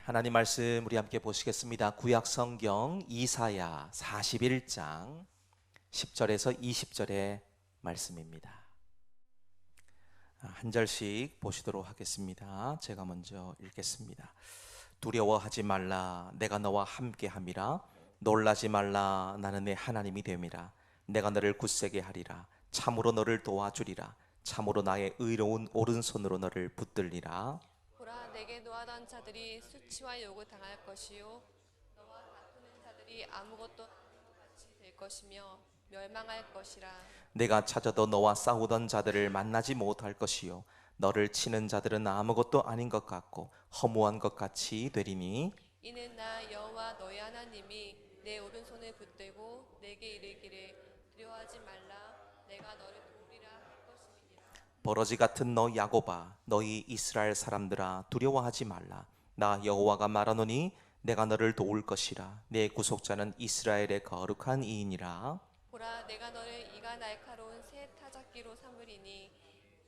하나님 말씀 우리 함께 보시겠습니다. 구약 성경 이사야 41장 10절에서 20절의 말씀입니다. 한 절씩 보시도록 하겠습니다. 제가 먼저 읽겠습니다. 두려워하지 말라, 내가 너와 함께함이라. 놀라지 말라, 나는 내 하나님이 됨이라. 내가 너를 굳세게 하리라. 참으로 너를 도와주리라. 참으로 나의 의로운 오른손으로 너를 붙들리라. 보라, 내게 노하던 자들이 수치와 요구 당할 것이요, 너와 다투는 자들이 아무것도 같이 될 것이며 멸망할 것이라. 내가 찾아도 너와 싸우던 자들을 만나지 못할 것이요, 너를 치는 자들은 아무것도 아닌 것 같고 허무한 것 같이 되리니. 이는 나 여호와 너희 하나님이 내 오른손을 붙들고 내게 이르기를 두려워하지 말라, 내가 너를 도우리라 할 것임이니라. 버러지 같은 너 야곱아, 너희 이스라엘 사람들아, 두려워하지 말라. 나 여호와가 말하노니 내가 너를 도울 것이라. 내 구속자는 이스라엘의 거룩한 이인이라. 보라, 내가 너를 이가 날카로운 새 타작기로 삼으리니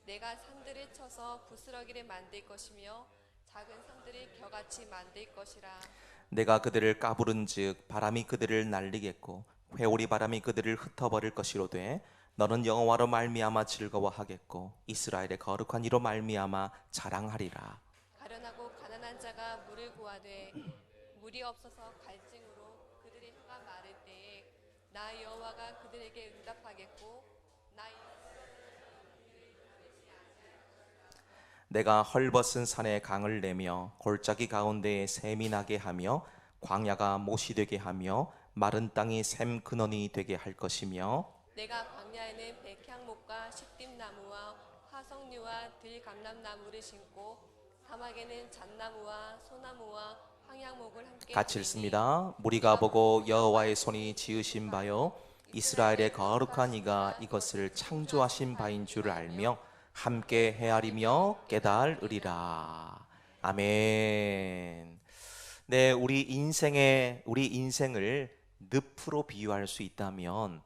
내가 산들을 쳐서 부스러기를 만들 것이며 작은 산들을 겨같이 만들 것이라. 내가 그들을 까부른즉 바람이 그들을 날리겠고 회오리 바람이 그들을 흩어버릴 것이로되, 너는 여호와로 말미암아 즐거워하겠고 이스라엘의 거룩한 이로 말미암아 자랑하리라. 가련하고 가난한 자가 물을 구하되 물이 없어서 갈증으로 그들의 혀가 마를 때에 나 여호와가 그들에게 응답하겠고 나 내가 헐벗은 산에 강을 내며 골짜기 가운데에 샘이 나게 하며 광야가 못이 되게 하며 마른 땅이 샘 근원이 되게 할 것이며, 내가 광야에는 백향목과 식dim나무와 화석류와 들감람나무를 심고 사막에는 잣나무와 소나무와 황양목을 함께 같이 두리니 읽습니다. 무리가 보고 여호와의 손이 지으신 바요 이스라엘의 거룩한 이가 이것을 창조하신 바인 줄을 알며 함께 헤아리며 깨달으리라. 아멘. 네, 우리 인생을 늪으로 비유할 수 있다면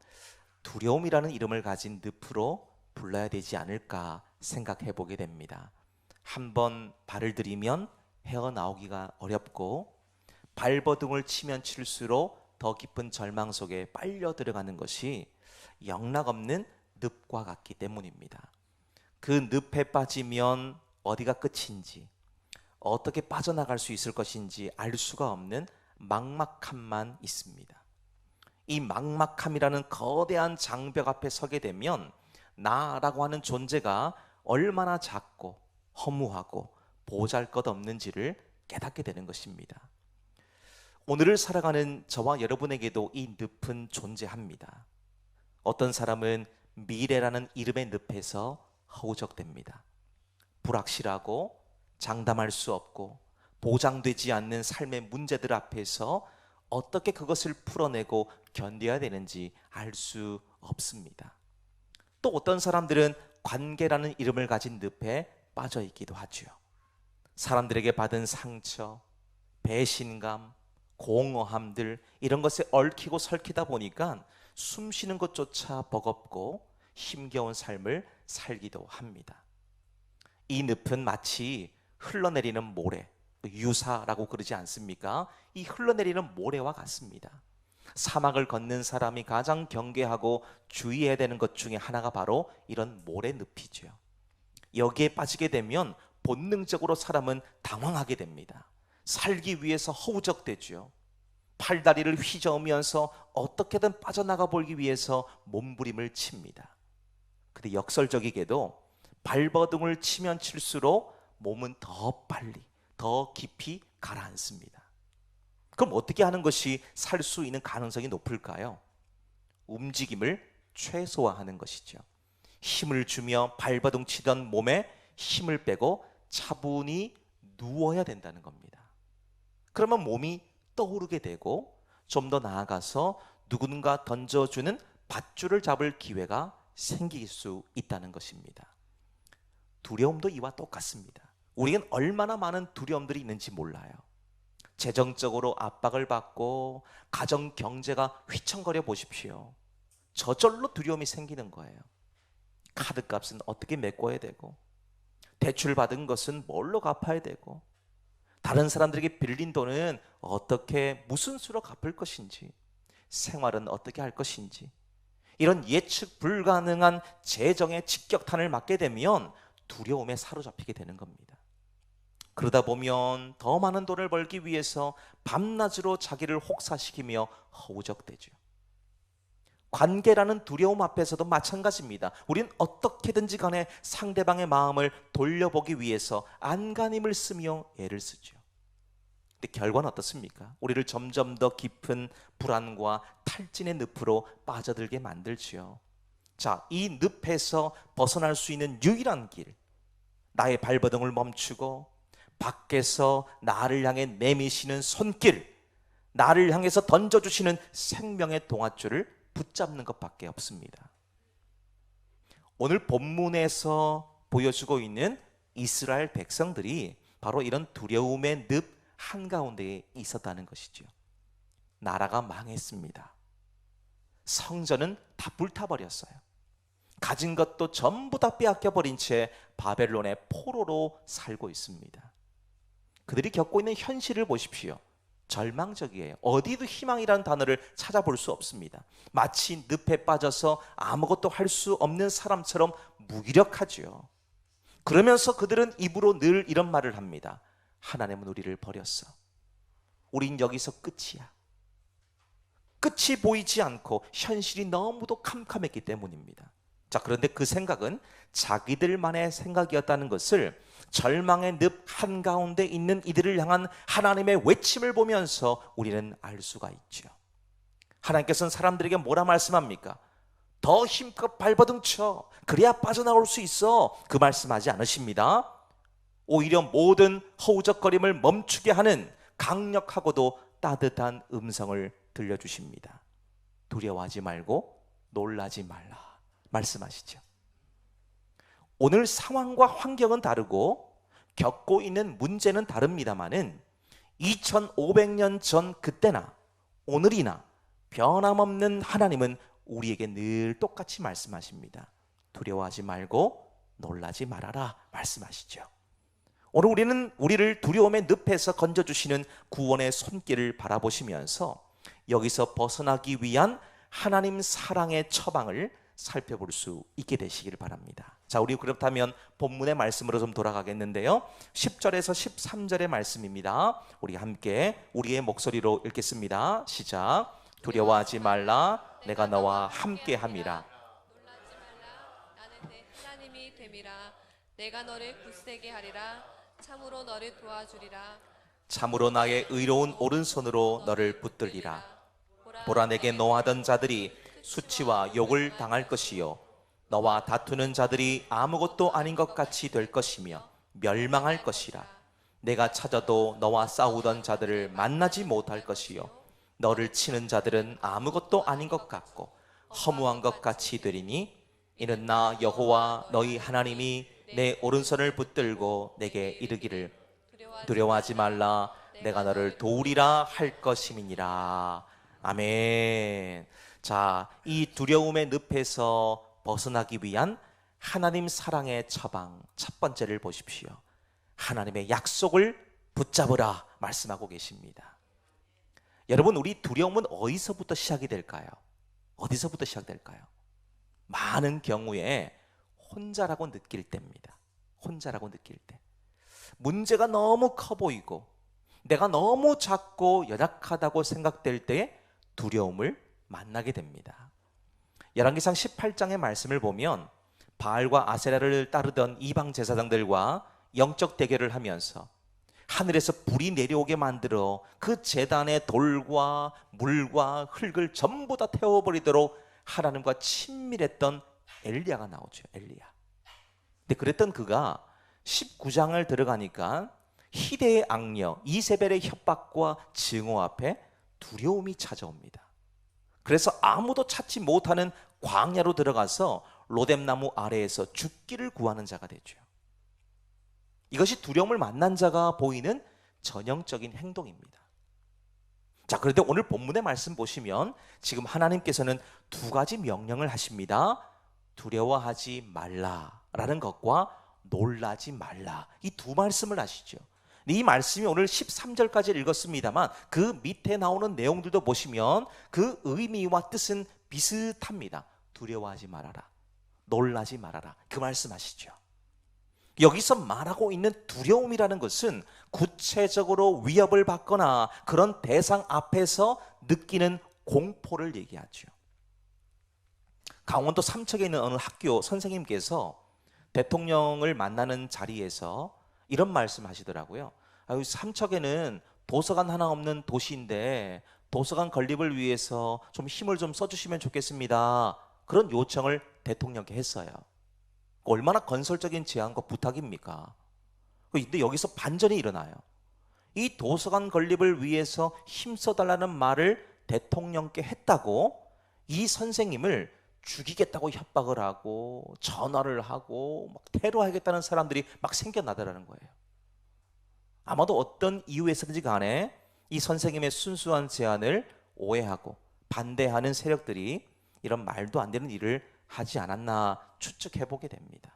두려움이라는 이름을 가진 늪으로 불러야 되지 않을까 생각해 보게 됩니다. 한번 발을 들이면 헤어나오기가 어렵고 발버둥을 치면 칠수록 더 깊은 절망 속에 빨려 들어가는 것이 영락없는 늪과 같기 때문입니다. 그 늪에 빠지면 어디가 끝인지, 어떻게 빠져나갈 수 있을 것인지 알 수가 없는 막막함만 있습니다. 이 막막함이라는 거대한 장벽 앞에 서게 되면 나라고 하는 존재가 얼마나 작고 허무하고 보잘것없는지를 깨닫게 되는 것입니다. 오늘을 살아가는 저와 여러분에게도 이 늪은 존재합니다. 어떤 사람은 미래라는 이름의 늪에서 허우적됩니다. 불확실하고 장담할 수 없고 보장되지 않는 삶의 문제들 앞에서 어떻게 그것을 풀어내고 견뎌야 되는지 알 수 없습니다. 또 어떤 사람들은 관계라는 이름을 가진 늪에 빠져 있기도 하죠. 사람들에게 받은 상처, 배신감, 공허함들, 이런 것에 얽히고 설키다 보니까 숨 쉬는 것조차 버겁고 힘겨운 삶을 살기도 합니다. 이 늪은 마치 흘러내리는 모래, 유사라고 그러지 않습니까? 이 흘러내리는 모래와 같습니다. 사막을 걷는 사람이 가장 경계하고 주의해야 되는 것 중에 하나가 바로 이런 모래 늪이죠. 여기에 빠지게 되면 본능적으로 사람은 당황하게 됩니다. 살기 위해서 허우적대죠. 팔다리를 휘저으면서 어떻게든 빠져나가 보기 위해서 몸부림을 칩니다. 근데 역설적이게도 발버둥을 치면 칠수록 몸은 더 빨리, 더 깊이 가라앉습니다. 그럼 어떻게 하는 것이 살 수 있는 가능성이 높을까요? 움직임을 최소화하는 것이죠. 힘을 주며 발버둥 치던 몸에 힘을 빼고 차분히 누워야 된다는 겁니다. 그러면 몸이 떠오르게 되고 좀 더 나아가서 누군가 던져주는 밧줄을 잡을 기회가 생길 수 있다는 것입니다. 두려움도 이와 똑같습니다. 우리는 얼마나 많은 두려움들이 있는지 몰라요. 재정적으로 압박을 받고 가정 경제가 휘청거려 보십시오. 저절로 두려움이 생기는 거예요. 카드값은 어떻게 메꿔야 되고, 대출 받은 것은 뭘로 갚아야 되고, 다른 사람들에게 빌린 돈은 어떻게 무슨 수로 갚을 것인지, 생활은 어떻게 할 것인지, 이런 예측 불가능한 재정의 직격탄을 맞게 되면 두려움에 사로잡히게 되는 겁니다. 그러다 보면 더 많은 돈을 벌기 위해서 밤낮으로 자기를 혹사시키며 허우적대죠. 관계라는 두려움 앞에서도 마찬가지입니다. 우린 어떻게든지 간에 상대방의 마음을 돌려보기 위해서 안간힘을 쓰며 애를 쓰죠. 근데 결과는 어떻습니까? 우리를 점점 더 깊은 불안과 탈진의 늪으로 빠져들게 만들지요. 자, 이 늪에서 벗어날 수 있는 유일한 길, 나의 발버둥을 멈추고 밖에서 나를 향해 내미시는 손길, 나를 향해서 던져주시는 생명의 동아줄을 붙잡는 것밖에 없습니다. 오늘 본문에서 보여주고 있는 이스라엘 백성들이 바로 이런 두려움의 늪 한가운데에 있었다는 것이죠. 나라가 망했습니다. 성전은 다 불타버렸어요. 가진 것도 전부 다 빼앗겨버린 채 바벨론의 포로로 살고 있습니다. 그들이 겪고 있는 현실을 보십시오. 절망적이에요. 어디도 희망이라는 단어를 찾아볼 수 없습니다. 마치 늪에 빠져서 아무것도 할 수 없는 사람처럼 무기력하죠. 그러면서 그들은 입으로 늘 이런 말을 합니다. 하나님은 우리를 버렸어. 우린 여기서 끝이야. 끝이 보이지 않고 현실이 너무도 캄캄했기 때문입니다. 자, 그런데 그 생각은 자기들만의 생각이었다는 것을 절망의 늪 한가운데 있는 이들을 향한 하나님의 외침을 보면서 우리는 알 수가 있죠. 하나님께서는 사람들에게 뭐라 말씀합니까? 더 힘껏 발버둥 쳐. 그래야 빠져나올 수 있어. 그 말씀하지 않으십니다. 오히려 모든 허우적거림을 멈추게 하는 강력하고도 따뜻한 음성을 들려주십니다. 두려워하지 말고 놀라지 말라 말씀하시죠. 오늘 상황과 환경은 다르고 겪고 있는 문제는 다릅니다마는 2500년 전 그때나 오늘이나 변함없는 하나님은 우리에게 늘 똑같이 말씀하십니다. 두려워하지 말고 놀라지 말아라 말씀하시죠. 오늘 우리는 우리를 두려움의 늪에서 건져주시는 구원의 손길을 바라보시면서 여기서 벗어나기 위한 하나님 사랑의 처방을 살펴볼 수 있게 되시기를 바랍니다. 자, 우리 그렇다면 본문의 말씀으로 좀 돌아가겠는데요. 10절에서 13절의 말씀입니다. 우리 함께 우리의 목소리로 읽겠습니다. 시작. 두려워하지 말라. 내가 너와 함께 함이라. 놀라지 말라. 나는 내 하나님이 됨이라. 내가 너를 굳세게 하리라. 참으로 너를 도와주리라. 참으로 나의 의로운 오른손으로 너를 붙들리라. 보라, 내게 노하던 자들이 수치와 욕을 당할 것이요 너와 다투는 자들이 아무것도 아닌 것 같이 될 것이며 멸망할 것이라. 내가 찾아도 너와 싸우던 자들을 만나지 못할 것이요 너를 치는 자들은 아무것도 아닌 것 같고 허무한 것 같이 되리니 이는 나 여호와 너희 하나님이 내 오른손을 붙들고 내게 이르기를 두려워하지 말라. 내가 너를 도우리라 할 것임이니라. 아멘. 자, 이 두려움의 늪에서 벗어나기 위한 하나님 사랑의 처방 첫 번째를 보십시오. 하나님의 약속을 붙잡으라 말씀하고 계십니다. 여러분, 우리 두려움은 어디서부터 시작이 될까요? 어디서부터 시작될까요? 많은 경우에 혼자라고 느낄 때입니다. 혼자라고 느낄 때. 문제가 너무 커 보이고 내가 너무 작고 연약하다고 생각될 때 두려움을 만나게 됩니다. 열왕기상 18장의 말씀을 보면 바알과 아세라를 따르던 이방 제사장들과 영적 대결을 하면서 하늘에서 불이 내려오게 만들어 그 제단의 돌과 물과 흙을 전부 다 태워버리도록 하나님과 친밀했던 엘리야가 나오죠. 엘리야. 근데 그랬던 그가 19장을 들어가니까 희대의 악녀 이세벨의 협박과 증오 앞에 두려움이 찾아옵니다. 그래서 아무도 찾지 못하는 광야로 들어가서 로뎀나무 아래에서 죽기를 구하는 자가 되죠. 이것이 두려움을 만난 자가 보이는 전형적인 행동입니다. 자, 그런데 오늘 본문의 말씀 보시면 지금 하나님께서는 두 가지 명령을 하십니다. 두려워하지 말라라는 것과 놀라지 말라, 이 두 말씀을 하시죠. 이 말씀이 오늘 13절까지 읽었습니다만 그 밑에 나오는 내용들도 보시면 그 의미와 뜻은 비슷합니다. 두려워하지 말아라, 놀라지 말아라, 그 말씀하시죠. 여기서 말하고 있는 두려움이라는 것은 구체적으로 위협을 받거나 그런 대상 앞에서 느끼는 공포를 얘기하죠. 강원도 삼척에 있는 어느 학교 선생님께서 대통령을 만나는 자리에서 이런 말씀하시더라고요. 삼척에는 도서관 하나 없는 도시인데 도서관 건립을 위해서 좀 힘을 좀 써주시면 좋겠습니다. 그런 요청을 대통령께 했어요. 얼마나 건설적인 제안과 부탁입니까? 근데 여기서 반전이 일어나요. 이 도서관 건립을 위해서 힘써달라는 말을 대통령께 했다고 이 선생님을 죽이겠다고 협박을 하고 전화를 하고 막 테러하겠다는 사람들이 막 생겨나더라는 거예요. 아마도 어떤 이유에서든지 간에 이 선생님의 순수한 제안을 오해하고 반대하는 세력들이 이런 말도 안 되는 일을 하지 않았나 추측해 보게 됩니다.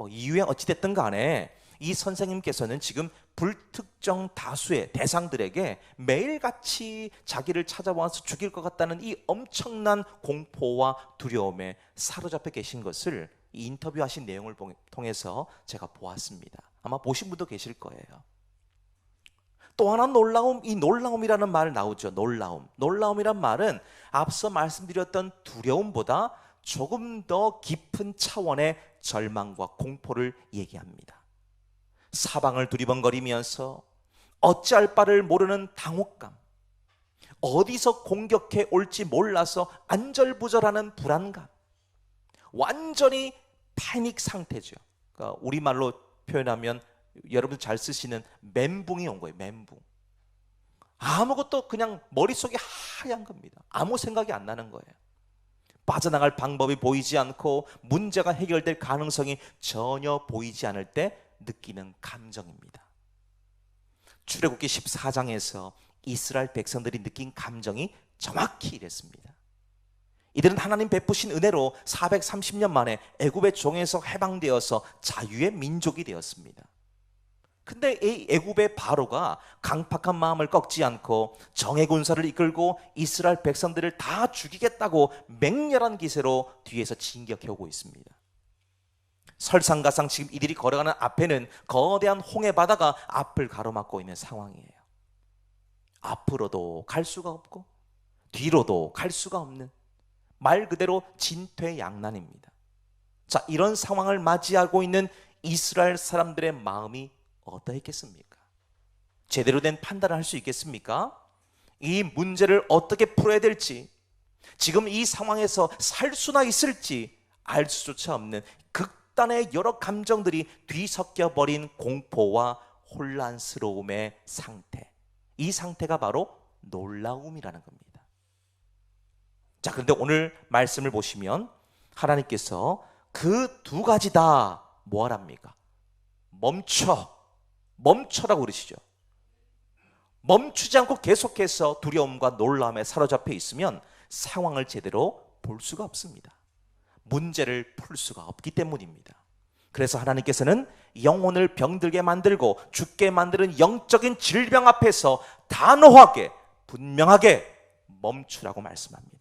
이유에 어찌됐든 간에 이 선생님께서는 지금 불특정 다수의 대상들에게 매일같이 자기를 찾아와서 죽일 것 같다는 이 엄청난 공포와 두려움에 사로잡혀 계신 것을 이 인터뷰하신 내용을 통해서 제가 보았습니다. 아마 보신 분도 계실 거예요. 또 하나 놀라움, 이 놀라움이라는 말 나오죠. 놀라움이란 말은 앞서 말씀드렸던 두려움보다 조금 더 깊은 차원의 절망과 공포를 얘기합니다. 사방을 두리번거리면서 어찌할 바를 모르는 당혹감, 어디서 공격해 올지 몰라서 안절부절하는 불안감, 완전히 패닉 상태죠. 그러니까 우리말로 표현하면 여러분 잘 쓰시는 멘붕이 온 거예요. 멘붕. 아무것도 그냥 머릿속이 하얀 겁니다. 아무 생각이 안 나는 거예요. 빠져나갈 방법이 보이지 않고 문제가 해결될 가능성이 전혀 보이지 않을 때 느끼는 감정입니다. 출애굽기 14장에서 이스라엘 백성들이 느낀 감정이 정확히 이랬습니다. 이들은 하나님 베푸신 은혜로 430년 만에 애굽의 종에서 해방되어서 자유의 민족이 되었습니다. 근데 이 애굽의 바로가 강팍한 마음을 꺾지 않고 정예 군사를 이끌고 이스라엘 백성들을 다 죽이겠다고 맹렬한 기세로 뒤에서 진격해 오고 있습니다. 설상가상 지금 이들이 걸어가는 앞에는 거대한 홍해 바다가 앞을 가로막고 있는 상황이에요. 앞으로도 갈 수가 없고 뒤로도 갈 수가 없는 말 그대로 진퇴양난입니다. 자, 이런 상황을 맞이하고 있는 이스라엘 사람들의 마음이 어떠했겠습니까? 제대로 된 판단을 할 수 있겠습니까? 이 문제를 어떻게 풀어야 될지, 지금 이 상황에서 살 수나 있을지 알 수조차 없는 극단의 여러 감정들이 뒤섞여 버린 공포와 혼란스러움의 상태, 이 상태가 바로 놀라움이라는 겁니다. 자, 그런데 오늘 말씀을 보시면 하나님께서 그 두 가지 다 뭐하랍니까? 멈춰라고 그러시죠. 멈추지 않고 계속해서 두려움과 놀라움에 사로잡혀 있으면 상황을 제대로 볼 수가 없습니다. 문제를 풀 수가 없기 때문입니다. 그래서 하나님께서는 영혼을 병들게 만들고 죽게 만드는 영적인 질병 앞에서 단호하게 분명하게 멈추라고 말씀합니다.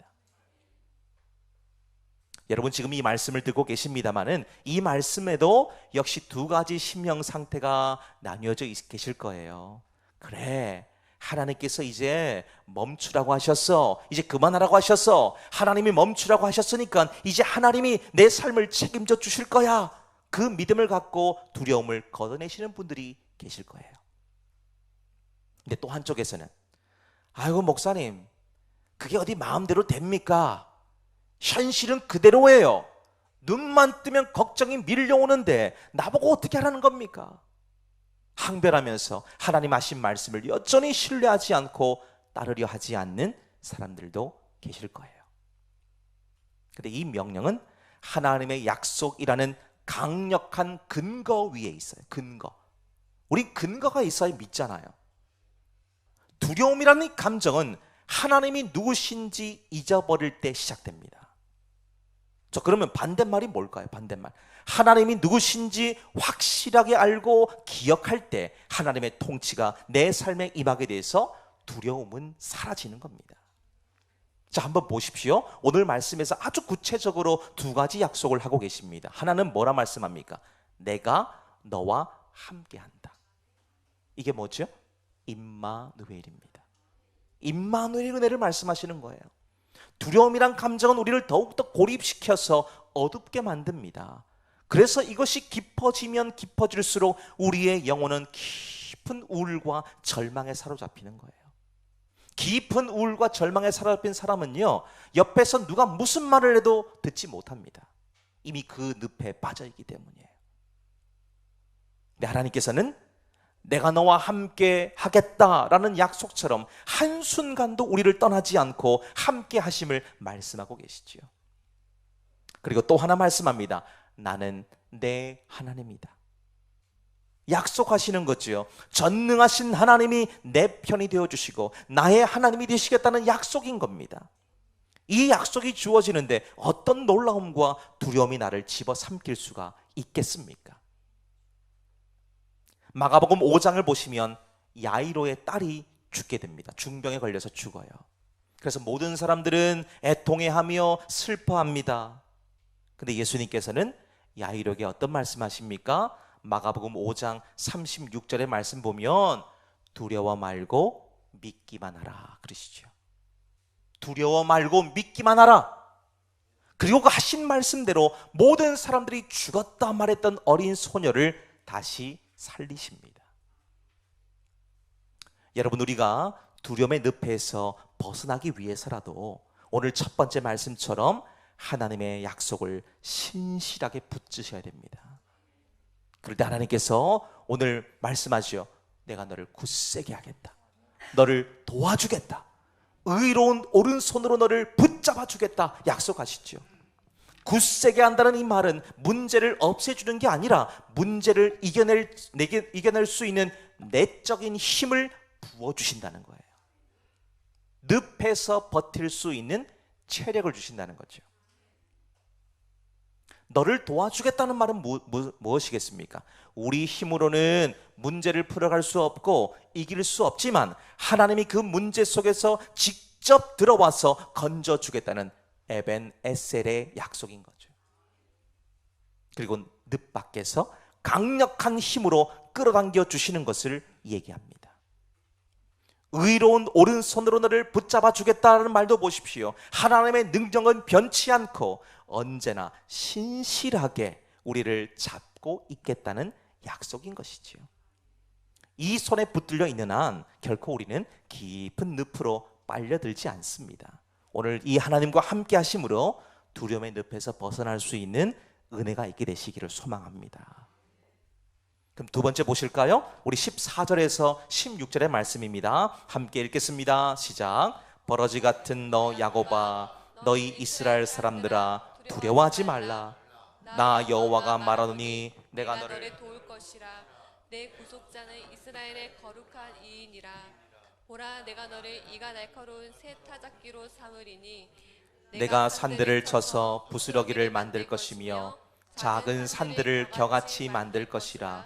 여러분 지금 이 말씀을 듣고 계십니다마는 이 말씀에도 역시 두 가지 심령 상태가 나뉘어져 계실 거예요. 그래, 하나님께서 이제 멈추라고 하셨어, 이제 그만하라고 하셨어, 하나님이 멈추라고 하셨으니까 이제 하나님이 내 삶을 책임져 주실 거야, 그 믿음을 갖고 두려움을 걷어내시는 분들이 계실 거예요. 근데 또 한쪽에서는 아이고 목사님, 그게 어디 마음대로 됩니까? 현실은 그대로예요. 눈만 뜨면 걱정이 밀려오는데 나보고 어떻게 하라는 겁니까? 항변하면서 하나님 하신 말씀을 여전히 신뢰하지 않고 따르려 하지 않는 사람들도 계실 거예요. 근데 이 명령은 하나님의 약속이라는 강력한 근거 위에 있어요. 근거. 우리 근거가 있어야 믿잖아요. 두려움이라는 감정은 하나님이 누구신지 잊어버릴 때 시작됩니다. 자, 그러면 반대말이 뭘까요? 반대말. 하나님이 누구신지 확실하게 알고 기억할 때 하나님의 통치가 내 삶에 임하게 돼서 두려움은 사라지는 겁니다. 자, 한번 보십시오. 오늘 말씀에서 아주 구체적으로 두 가지 약속을 하고 계십니다. 하나는 뭐라 말씀합니까? 내가 너와 함께한다. 이게 뭐죠? 임마누엘입니다. 임마누엘 은혜를 말씀하시는 거예요. 두려움이란 감정은 우리를 더욱더 고립시켜서 어둡게 만듭니다. 그래서 이것이 깊어지면 깊어질수록 우리의 영혼은 깊은 우울과 절망에 사로잡히는 거예요. 깊은 우울과 절망에 사로잡힌 사람은요, 옆에서 누가 무슨 말을 해도 듣지 못합니다. 이미 그 늪에 빠져있기 때문이에요. 근데 하나님께서는 내가 너와 함께 하겠다라는 약속처럼 한순간도 우리를 떠나지 않고 함께 하심을 말씀하고 계시지요. 그리고 또 하나 말씀합니다. 나는 내 하나님이다. 약속하시는 거지요. 전능하신 하나님이 내 편이 되어주시고 나의 하나님이 되시겠다는 약속인 겁니다. 이 약속이 주어지는데 어떤 놀라움과 두려움이 나를 집어삼킬 수가 있겠습니까? 마가복음 5장을 보시면 야이로의 딸이 죽게 됩니다. 중병에 걸려서 죽어요. 그래서 모든 사람들은 애통해하며 슬퍼합니다. 근데 예수님께서는 야이로에게 어떤 말씀하십니까? 마가복음 5장 36절의 말씀 보면 두려워 말고 믿기만 하라 그러시죠. 두려워 말고 믿기만 하라. 그리고 그 하신 말씀대로 모든 사람들이 죽었다 말했던 어린 소녀를 다시 살리십니다. 여러분, 우리가 두려움의 늪에서 벗어나기 위해서라도 오늘 첫 번째 말씀처럼 하나님의 약속을 신실하게 붙드셔야 됩니다. 그럴 때 하나님께서 오늘 말씀하시오. 내가 너를 굳세게 하겠다. 너를 도와주겠다. 의로운 오른손으로 너를 붙잡아 주겠다 약속하시죠. 굳세게 한다는 이 말은 문제를 없애주는 게 아니라 문제를 이겨낼 수 있는 내적인 힘을 부어주신다는 거예요. 늪에서 버틸 수 있는 체력을 주신다는 거죠. 너를 도와주겠다는 말은 무엇이겠습니까? 우리 힘으로는 문제를 풀어갈 수 없고 이길 수 없지만 하나님이 그 문제 속에서 직접 들어와서 건져주겠다는 에벤 에셀의 약속인 거죠. 그리고 늪 밖에서 강력한 힘으로 끌어당겨 주시는 것을 얘기합니다. 의로운 오른손으로 너를 붙잡아 주겠다는 말도 보십시오. 하나님의 능력은 변치 않고 언제나 신실하게 우리를 잡고 있겠다는 약속인 것이지요. 이 손에 붙들려 있는 한 결코 우리는 깊은 늪으로 빨려들지 않습니다. 오늘 이 하나님과 함께 하심으로 두려움의 늪에서 벗어날 수 있는 은혜가 있게 되시기를 소망합니다. 그럼 두 번째 보실까요? 우리 14절에서 16절의 말씀입니다. 함께 읽겠습니다. 시작. 버러지 같은 너 야곱아, 너희 이스라엘 사람들아, 두려워하지 말라. 나 여호와가 말하노니 내가 너를 도울 것이라. 내 구속자는 이스라엘의 거룩한 이인이라. 보라, 내가 너를 이가 날카로운 새 타작기로 삼으리니 내가 산들을 쳐서 부스러기를 만들 것이며 작은 산들을 겨같이 만들 것이라.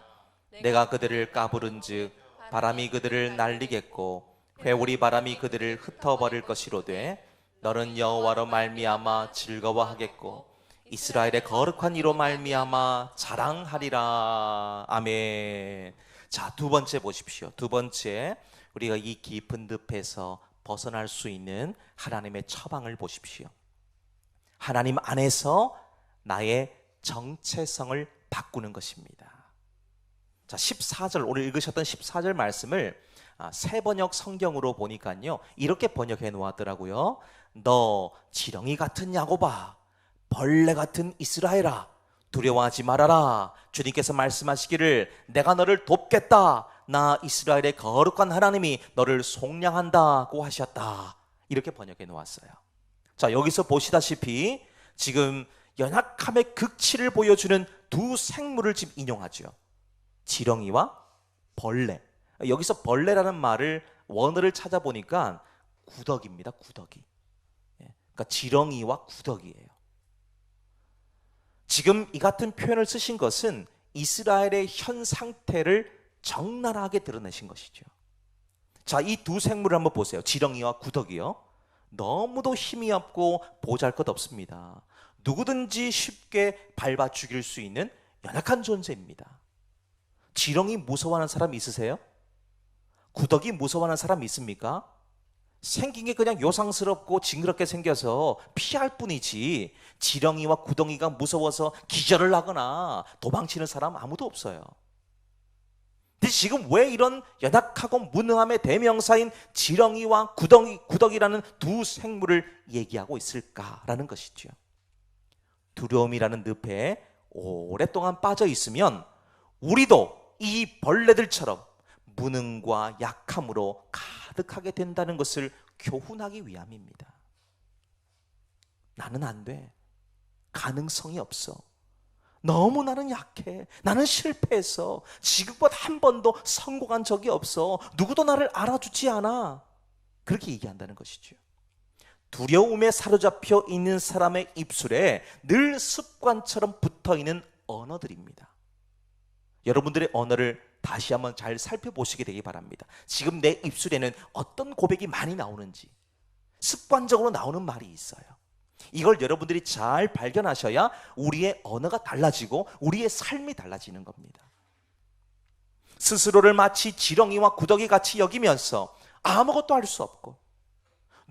내가 그들을 까부른즉 바람이 그들을 날리겠고 회오리 바람이 그들을 흩어버릴 것이로되 너는 여호와로 말미암아 즐거워하겠고 이스라엘의 거룩한 이로 말미암아 자랑하리라. 아멘. 자, 두 번째 보십시오. 두 번째, 우리가 이 깊은 늪에서 벗어날 수 있는 하나님의 처방을 보십시오. 하나님 안에서 나의 정체성을 바꾸는 것입니다. 자, 14절, 오늘 읽으셨던 14절 말씀을 새 번역 성경으로 보니까요 이렇게 번역해 놓았더라고요. 너 지렁이 같은 야곱아, 벌레 같은 이스라엘아, 두려워하지 말아라. 주님께서 말씀하시기를 내가 너를 돕겠다. 나 이스라엘의 거룩한 하나님이 너를 속량한다고 하셨다. 이렇게 번역해 놓았어요. 자, 여기서 보시다시피 지금 연약함의 극치를 보여주는 두 생물을 지금 인용하죠. 지렁이와 벌레. 여기서 벌레라는 말을 원어를 찾아보니까 구더기입니다. 구더기. 그러니까 지렁이와 구더기예요. 지금 이 같은 표현을 쓰신 것은 이스라엘의 현 상태를 적나라하게 드러내신 것이죠. 자, 이 두 생물을 한번 보세요. 지렁이와 구더기요. 너무도 힘이 없고 보잘것없습니다. 누구든지 쉽게 밟아 죽일 수 있는 연약한 존재입니다. 지렁이 무서워하는 사람 있으세요? 구더기 무서워하는 사람 있습니까? 생긴 게 그냥 요상스럽고 징그럽게 생겨서 피할 뿐이지 지렁이와 구덩이가 무서워서 기절을 하거나 도망치는 사람 아무도 없어요. 근데 지금 왜 이런 연약하고 무능함의 대명사인 지렁이와 구더기라는 두 생물을 얘기하고 있을까라는 것이죠. 두려움이라는 늪에 오랫동안 빠져 있으면 우리도 이 벌레들처럼 무능과 약함으로 가득하게 된다는 것을 교훈하기 위함입니다. 나는 안 돼. 가능성이 없어. 너무 나는 약해. 나는 실패했어. 지금껏 한 번도 성공한 적이 없어. 누구도 나를 알아주지 않아. 그렇게 얘기한다는 것이죠. 두려움에 사로잡혀 있는 사람의 입술에 늘 습관처럼 붙어있는 언어들입니다. 여러분들의 언어를 다시 한번 잘 살펴보시게 되기 바랍니다. 지금 내 입술에는 어떤 고백이 많이 나오는지 습관적으로 나오는 말이 있어요. 이걸 여러분들이 잘 발견하셔야 우리의 언어가 달라지고 우리의 삶이 달라지는 겁니다. 스스로를 마치 지렁이와 구더기 같이 여기면서 아무것도 할 수 없고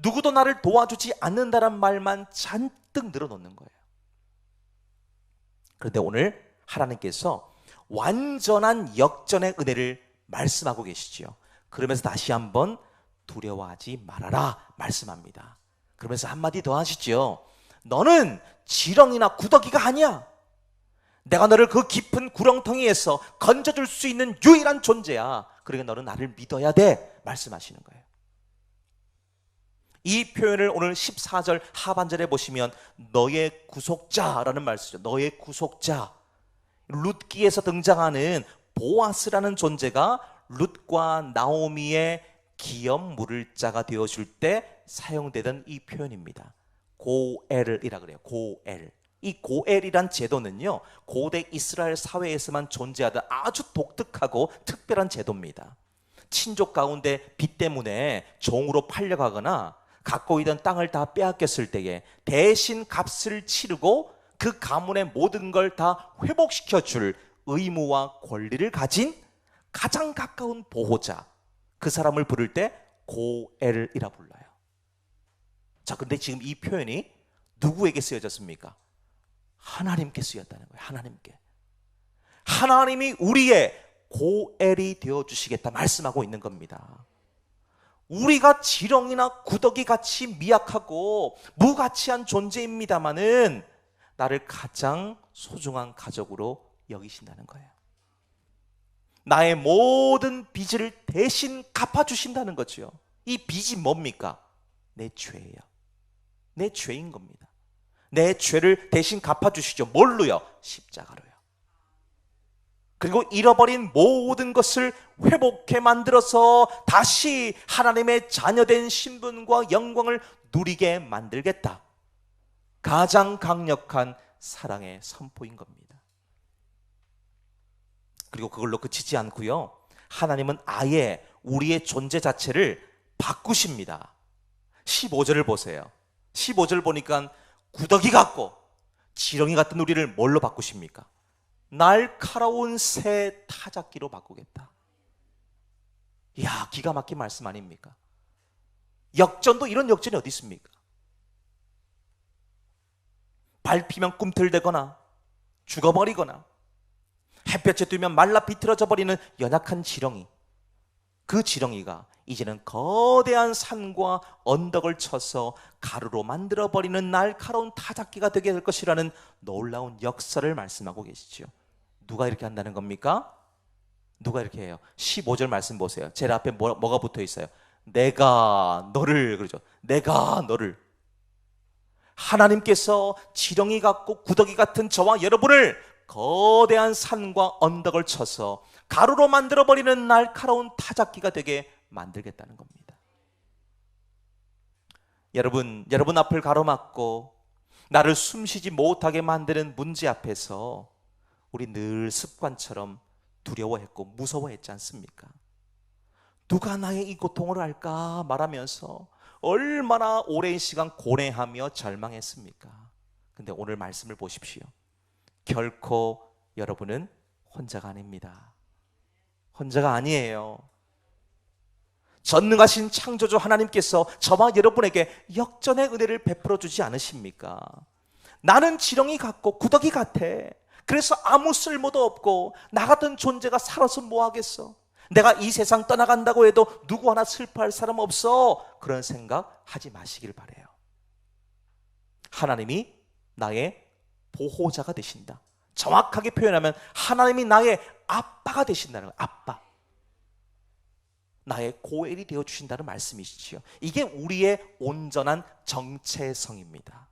누구도 나를 도와주지 않는다는 말만 잔뜩 늘어놓는 거예요. 그런데 오늘 하나님께서 완전한 역전의 은혜를 말씀하고 계시지요. 그러면서 다시 한번 두려워하지 말아라 말씀합니다. 그러면서 한마디 더 하시죠. 너는 지렁이나 구더기가 아니야. 내가 너를 그 깊은 구렁텅이에서 건져줄 수 있는 유일한 존재야. 그러니까 너는 나를 믿어야 돼 말씀하시는 거예요. 이 표현을 오늘 14절 하반절에 보시면 너의 구속자라는 말 쓰죠. 너의 구속자. 룻기에서 등장하는 보아스라는 존재가 룻과 나오미의 기업 물을 자가 되어줄 때 사용되던 이 표현입니다. 고엘이라 그래요. 고엘. 이 고엘이란 제도는요, 고대 이스라엘 사회에서만 존재하던 아주 독특하고 특별한 제도입니다. 친족 가운데 빚 때문에 종으로 팔려가거나 갖고 있던 땅을 다 빼앗겼을 때에 대신 값을 치르고 그 가문의 모든 걸 다 회복시켜 줄 의무와 권리를 가진 가장 가까운 보호자, 그 사람을 부를 때 고엘이라 불러요. 자, 근데 지금 이 표현이 누구에게 쓰여졌습니까? 하나님께 쓰였다는 거예요. 하나님께. 하나님이 우리의 고엘이 되어주시겠다 말씀하고 있는 겁니다. 우리가 지렁이나 구더기 같이 미약하고 무가치한 존재입니다마는 나를 가장 소중한 가족으로 여기신다는 거예요. 나의 모든 빚을 대신 갚아주신다는 거죠. 이 빚이 뭡니까? 내 죄예요. 내 죄인 겁니다. 내 죄를 대신 갚아주시죠. 뭘로요? 십자가로요. 그리고 잃어버린 모든 것을 회복해 만들어서 다시 하나님의 자녀된 신분과 영광을 누리게 만들겠다. 가장 강력한 사랑의 선포인 겁니다. 그리고 그걸로 그치지 않고요, 하나님은 아예 우리의 존재 자체를 바꾸십니다. 15절을 보세요. 15절 보니까 구더기 같고 지렁이 같은 우리를 뭘로 바꾸십니까? 날카로운 새 타작기로 바꾸겠다. 이야, 기가 막힌 말씀 아닙니까? 역전도 이런 역전이 어디 있습니까? 밟히면 꿈틀대거나 죽어버리거나 햇볕에 뜨면 말라 비틀어져 버리는 연약한 지렁이, 그 지렁이가 이제는 거대한 산과 언덕을 쳐서 가루로 만들어버리는 날카로운 타작기가 되게 될 것이라는 놀라운 역사를 말씀하고 계시죠. 누가 이렇게 한다는 겁니까? 누가 이렇게 해요? 15절 말씀 보세요. 제일 앞에 뭐가 붙어 있어요? 내가 너를, 그러죠. 내가 너를. 하나님께서 지렁이 같고 구더기 같은 저와 여러분을 거대한 산과 언덕을 쳐서 가루로 만들어버리는 날카로운 타작기가 되게 만들겠다는 겁니다. 여러분 앞을 가로막고 나를 숨쉬지 못하게 만드는 문제 앞에서 우리 늘 습관처럼 두려워했고 무서워했지 않습니까? 누가 나의 이 고통을 알까 말하면서 얼마나 오랜 시간 고뇌하며 절망했습니까? 근데 오늘 말씀을 보십시오. 결코 여러분은 혼자가 아닙니다. 혼자가 아니에요. 전능하신 창조주 하나님께서 저와 여러분에게 역전의 은혜를 베풀어 주지 않으십니까? 나는 지렁이 같고 구더기 같아. 그래서 아무 쓸모도 없고 나 같은 존재가 살아서 뭐 하겠어? 내가 이 세상 떠나간다고 해도 누구 하나 슬퍼할 사람 없어. 그런 생각 하지 마시길 바라요. 하나님이 나의 보호자가 되신다. 정확하게 표현하면 하나님이 나의 아빠가 되신다는 거예요. 아빠. 나의 고엘이 되어주신다는 말씀이시지요. 이게 우리의 온전한 정체성입니다.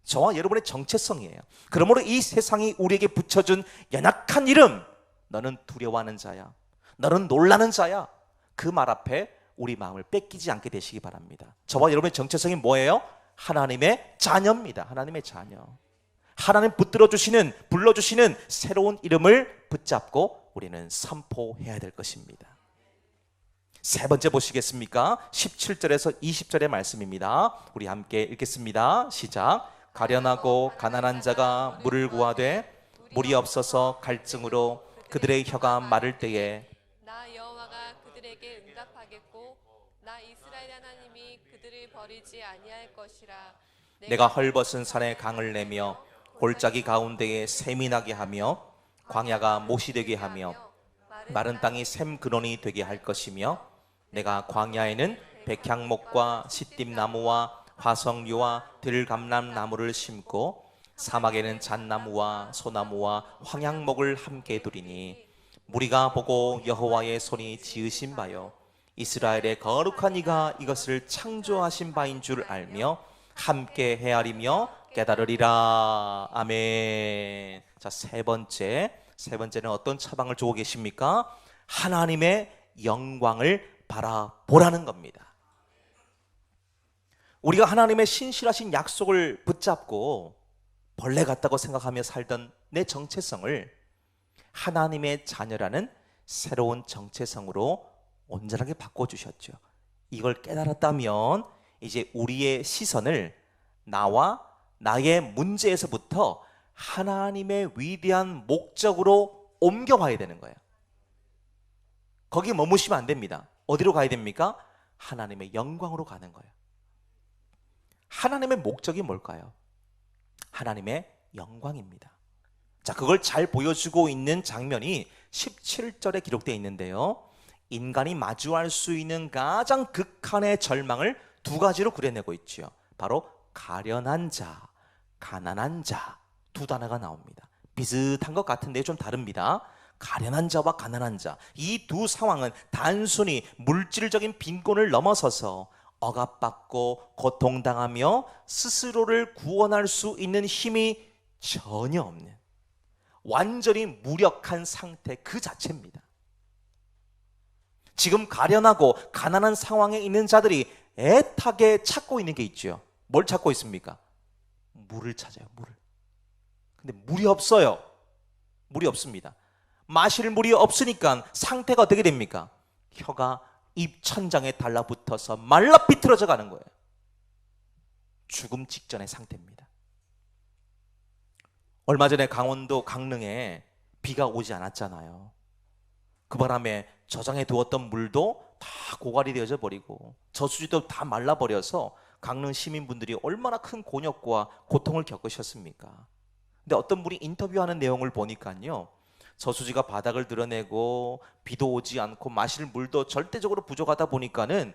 저와 여러분의 정체성이에요. 그러므로 이 세상이 우리에게 붙여준 연약한 이름, 너는 두려워하는 자야, 너는 놀라는 자야, 그 말 앞에 우리 마음을 뺏기지 않게 되시기 바랍니다. 저와 여러분의 정체성이 뭐예요? 하나님의 자녀입니다. 하나님의 자녀. 하나님 불러주시는 새로운 이름을 붙잡고 우리는 선포해야 될 것입니다. 세 번째 보시겠습니까? 17절에서 20절의 말씀입니다. 우리 함께 읽겠습니다. 시작. 가련하고 가난한 자가 물을 구하되 물이 없어서 갈증으로 그들의 혀가 마를 때에 나 여호와가 그들에게 응답하겠고 나 이스라엘 하나님이 그들을 버리지 아니할 것이라. 내가 헐벗은 산에 강을 내며 골짜기 가운데에 샘이 나게 하며 광야가 못이 되게 하며 마른 땅이 샘 근원이 되게 할 것이며 내가 광야에는 백향목과 시띠나무와 화석류와 들감람나무를 심고 사막에는 잣나무와 소나무와 황양목을 함께 두리니 무리가 보고 여호와의 손이 지으신 바요 이스라엘의 거룩한 이가 이것을 창조하신 바인 줄 알며 함께 헤아리며 깨달으리라. 아멘. 자, 세 번째는 어떤 처방을 주고 계십니까? 하나님의 영광을 바라보라는 겁니다. 우리가 하나님의 신실하신 약속을 붙잡고 벌레 같다고 생각하며 살던 내 정체성을 하나님의 자녀라는 새로운 정체성으로 온전하게 바꿔주셨죠. 이걸 깨달았다면 이제 우리의 시선을 나와 나의 문제에서부터 하나님의 위대한 목적으로 옮겨와야 되는 거예요. 거기 머무시면 안 됩니다. 어디로 가야 됩니까? 하나님의 영광으로 가는 거예요. 하나님의 목적이 뭘까요? 하나님의 영광입니다. 자, 그걸 잘 보여주고 있는 장면이 17절에 기록되어 있는데요. 인간이 마주할 수 있는 가장 극한의 절망을 두 가지로 그려내고 있죠. 바로 가련한 자, 가난한 자, 두 단어가 나옵니다. 비슷한 것 같은데 좀 다릅니다. 가련한 자와 가난한 자, 이 두 상황은 단순히 물질적인 빈곤을 넘어서서 억압받고 고통당하며 스스로를 구원할 수 있는 힘이 전혀 없는 완전히 무력한 상태 그 자체입니다. 지금 가련하고 가난한 상황에 있는 자들이 애타게 찾고 있는 게 있죠. 뭘 찾고 있습니까? 물을 찾아요. 물을. 근데 물이 없어요. 물이 없습니다. 마실 물이 없으니까 상태가 어떻게 됩니까? 혀가 입 천장에 달라붙어서 말라 비틀어져 가는 거예요. 죽음 직전의 상태입니다. 얼마 전에 강원도 강릉에 비가 오지 않았잖아요. 그 바람에 저장해 두었던 물도 다 고갈이 되어져 버리고 저수지도 다 말라버려서 강릉 시민분들이 얼마나 큰 곤욕과 고통을 겪으셨습니까? 근데 어떤 분이 인터뷰하는 내용을 보니까요, 저수지가 바닥을 드러내고 비도 오지 않고 마실 물도 절대적으로 부족하다 보니까는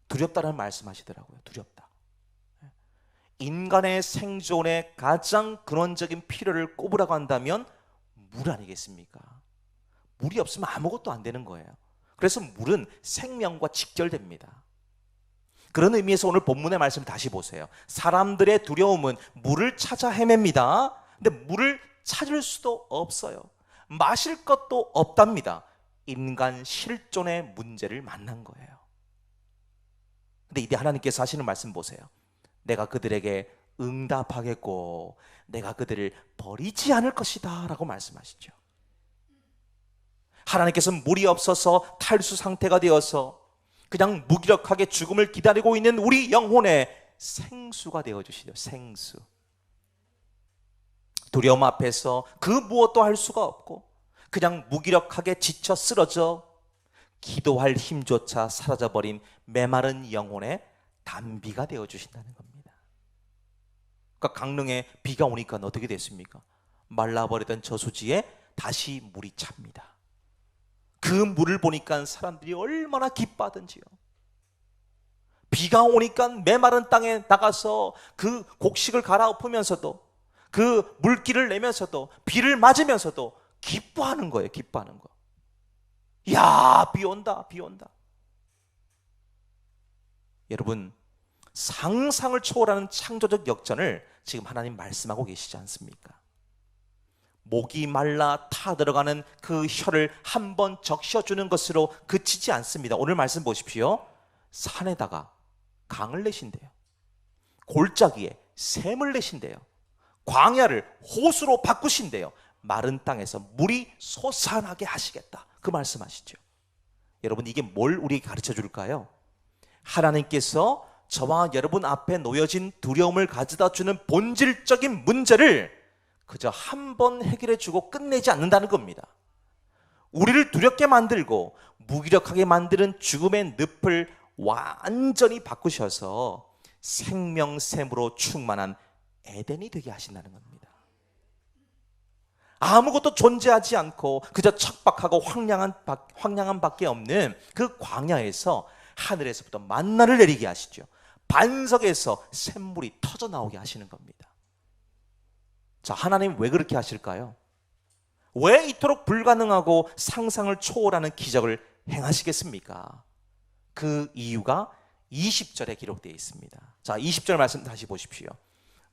두렵다라는 말씀하시더라고요. 두렵다. 인간의 생존의 가장 근원적인 필요를 꼽으라고 한다면 물 아니겠습니까? 물이 없으면 아무것도 안 되는 거예요. 그래서 물은 생명과 직결됩니다. 그런 의미에서 오늘 본문의 말씀 다시 보세요. 사람들의 두려움은 물을 찾아 헤맵니다. 근데 물을 찾을 수도 없어요. 마실 것도 없답니다. 인간 실존의 문제를 만난 거예요. 근데 이제 하나님께서 하시는 말씀 보세요. 내가 그들에게 응답하겠고 내가 그들을 버리지 않을 것이다 라고 말씀하시죠. 하나님께서는 물이 없어서 탈수 상태가 되어서 그냥 무기력하게 죽음을 기다리고 있는 우리 영혼의 생수가 되어주시죠. 생수. 두려움 앞에서 그 무엇도 할 수가 없고 그냥 무기력하게 지쳐 쓰러져 기도할 힘조차 사라져버린 메마른 영혼의 단비가 되어주신다는 겁니다. 그러니까 강릉에 비가 오니까 어떻게 됐습니까? 말라버리던 저수지에 다시 물이 찹니다. 그 물을 보니까 사람들이 얼마나 기뻐하던지요. 비가 오니까 메마른 땅에 나가서 그 곡식을 갈아엎으면서도 그 물기를 내면서도 비를 맞으면서도 기뻐하는 거예요. 기뻐하는 거. 야, 비 온다, 비 온다. 여러분, 상상을 초월하는 창조적 역전을 지금 하나님 말씀하고 계시지 않습니까? 목이 말라 타들어가는 그 혀를 한번 적셔주는 것으로 그치지 않습니다. 오늘 말씀 보십시오. 산에다가 강을 내신대요. 골짜기에 샘을 내신대요. 광야를 호수로 바꾸신대요. 마른 땅에서 물이 솟아나게 하시겠다. 그 말씀하시죠. 여러분, 이게 뭘 우리에게 가르쳐 줄까요? 하나님께서 저와 여러분 앞에 놓여진 두려움을 가져다 주는 본질적인 문제를 그저 한 번 해결해 주고 끝내지 않는다는 겁니다. 우리를 두렵게 만들고 무기력하게 만드는 죽음의 늪을 완전히 바꾸셔서 생명샘으로 충만한 에덴이 되게 하신다는 겁니다. 아무것도 존재하지 않고 그저 척박하고 황량한 밖에 없는 그 광야에서 하늘에서부터 만나를 내리게 하시죠. 반석에서 샘물이 터져 나오게 하시는 겁니다. 자, 하나님 왜 그렇게 하실까요? 왜 이토록 불가능하고 상상을 초월하는 기적을 행하시겠습니까? 그 이유가 20절에 기록되어 있습니다. 자, 20절 말씀 다시 보십시오.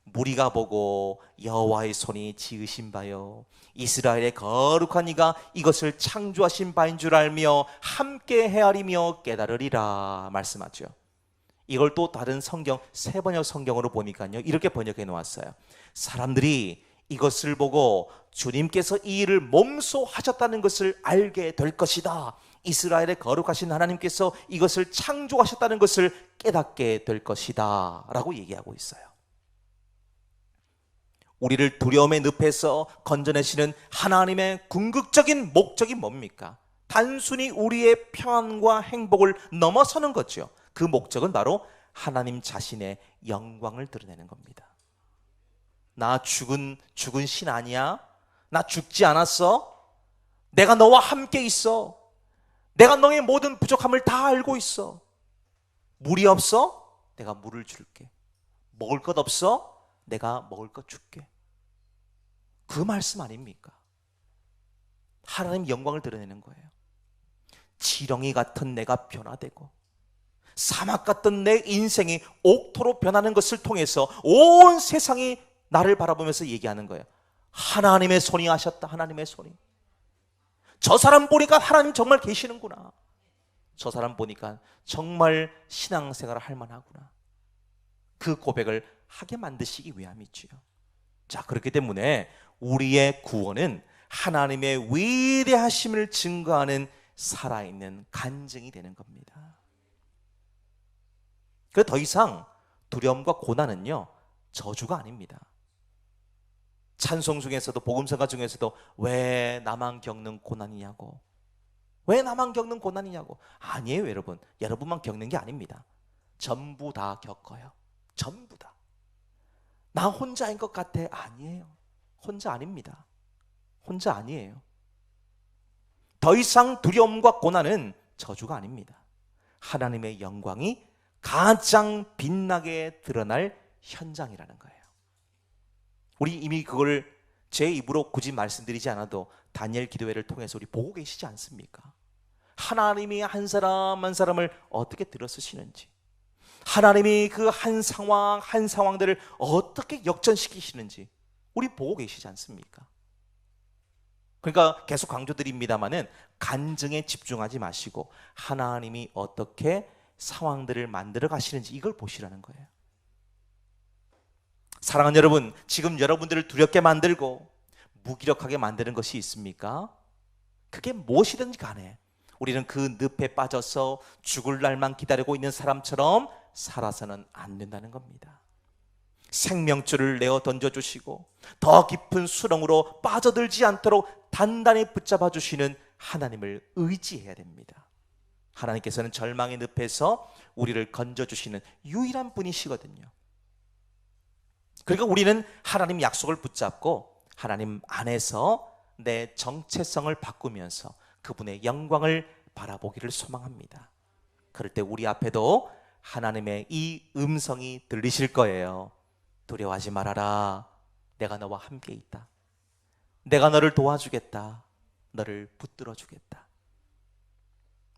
무리가 보고 여호와의 손이 지으신 바요 이스라엘의 거룩한 이가 이것을 창조하신 바인 줄 알며 함께 헤아리며 깨달으리라 말씀하죠. 이걸 또 다른 성경 세번역 성경으로 보니까요 이렇게 번역해 놓았어요. 사람들이 이것을 보고 주님께서 이 일을 몸소 하셨다는 것을 알게 될 것이다. 이스라엘의 거룩하신 하나님께서 이것을 창조하셨다는 것을 깨닫게 될 것이다 라고 얘기하고 있어요. 우리를 두려움의 늪에서 건져내시는 하나님의 궁극적인 목적이 뭡니까? 단순히 우리의 평안과 행복을 넘어서는 거죠. 그 목적은 바로 하나님 자신의 영광을 드러내는 겁니다. 나 죽은 신 아니야? 나 죽지 않았어? 내가 너와 함께 있어. 내가 너의 모든 부족함을 다 알고 있어. 물이 없어? 내가 물을 줄게. 먹을 것 없어? 내가 먹을 것 줄게. 그 말씀 아닙니까? 하나님 영광을 드러내는 거예요. 지렁이 같은 내가 변화되고 사막 같던 내 인생이 옥토로 변하는 것을 통해서 온 세상이 나를 바라보면서 얘기하는 거예요. 하나님의 손이 하셨다. 하나님의 손이. 저 사람 보니까 하나님 정말 계시는구나. 저 사람 보니까 정말 신앙생활을 할 만하구나. 그 고백을 하게 만드시기 위함이지요. 자, 그렇기 때문에 우리의 구원은 하나님의 위대하심을 증거하는 살아있는 간증이 되는 겁니다. 그래서 더 이상 두려움과 고난은요 저주가 아닙니다. 찬송 중에서도 복음서가 중에서도 왜 나만 겪는 고난이냐고, 왜 나만 겪는 고난이냐고. 아니에요 여러분. 여러분만 겪는 게 아닙니다. 전부 다 겪어요. 전부 다. 나 혼자인 것 같아. 아니에요. 혼자 아닙니다. 혼자 아니에요. 더 이상 두려움과 고난은 저주가 아닙니다. 하나님의 영광이 가장 빛나게 드러날 현장이라는 거예요. 우리 이미 그걸 제 입으로 굳이 말씀드리지 않아도 다니엘 기도회를 통해서 우리 보고 계시지 않습니까? 하나님이 한 사람 한 사람을 어떻게 들어쓰시는지, 하나님이 그 한 상황 한 상황들을 어떻게 역전시키시는지 우리 보고 계시지 않습니까? 그러니까 계속 강조드립니다마는 간증에 집중하지 마시고 하나님이 어떻게 상황들을 만들어 가시는지 이걸 보시라는 거예요. 사랑하는 여러분, 지금 여러분들을 두렵게 만들고 무기력하게 만드는 것이 있습니까? 그게 무엇이든지 간에 우리는 그 늪에 빠져서 죽을 날만 기다리고 있는 사람처럼 살아서는 안 된다는 겁니다. 생명줄을 내어 던져주시고 더 깊은 수렁으로 빠져들지 않도록 단단히 붙잡아 주시는 하나님을 의지해야 됩니다. 하나님께서는 절망의 늪에서 우리를 건져주시는 유일한 분이시거든요. 그러니까 우리는 하나님 약속을 붙잡고 하나님 안에서 내 정체성을 바꾸면서 그분의 영광을 바라보기를 소망합니다. 그럴 때 우리 앞에도 하나님의 이 음성이 들리실 거예요. 두려워하지 말아라. 내가 너와 함께 있다. 내가 너를 도와주겠다. 너를 붙들어 주겠다.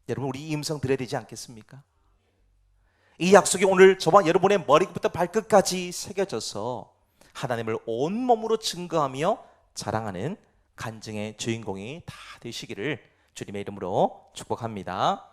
여러분, 우리 이 음성 들어야 되지 않겠습니까? 이 약속이 오늘 저와 여러분의 머리부터 발끝까지 새겨져서 하나님을 온몸으로 증거하며 자랑하는 간증의 주인공이 다 되시기를 주님의 이름으로 축복합니다.